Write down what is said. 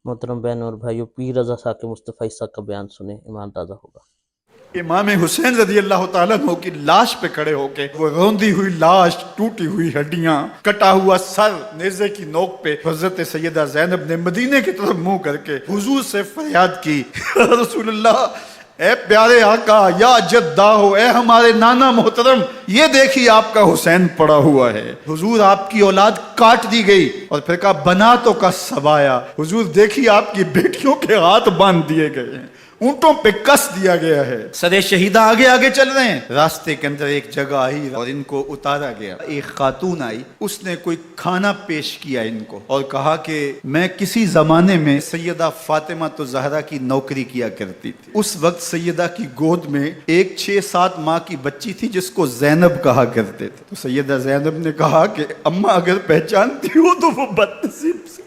محترم بہن اور بھائیو، پیر رضا صاحب مصطفیٰ صاحب کا بیان سنیں، ایمان تازہ ہوگا۔ امام حسین رضی اللہ تعالیٰ عنہ کی لاش پہ کھڑے ہو کے، وہ روندی ہوئی لاش، ٹوٹی ہوئی ہڈیاں، کٹا ہوا سر نیزے کی نوک پہ، حضرت سیدہ زینب نے مدینے کی طرف منہ کر کے حضور سے فریاد کی، یا رسول اللہ، اے پیارے آقا، یا جدہ ہو، اے ہمارے نانا محترم، یہ دیکھیے آپ کا حسین پڑا ہوا ہے۔ حضور آپ کی اولاد کاٹ دی گئی، اور پھر کہا بناتوں کا سبایا، حضور دیکھیے آپ کی بیٹیوں کے ہاتھ باندھ دیے گئے ہیں، اونٹوں پہ کس دیا گیا ہے، سرے شہیدہ آگے آگے چل رہے ہیں۔ راستے کے اندر ایک جگہ آئی اور ان کو اتارا گیا۔ ایک خاتون آئی، اس نے کوئی کھانا پیش کیا ان کو اور کہا کہ میں کسی زمانے میں سیدہ فاطمہ تو زہرا کی نوکری کیا کرتی تھی، اس وقت سیدہ کی گود میں ایک 6-7 ماہ کی بچی تھی جس کو زینب کہا کرتے تھے۔ تو سیدہ زینب نے کہا کہ اماں اگر پہچانتی ہو تو وہ بدنصیب سے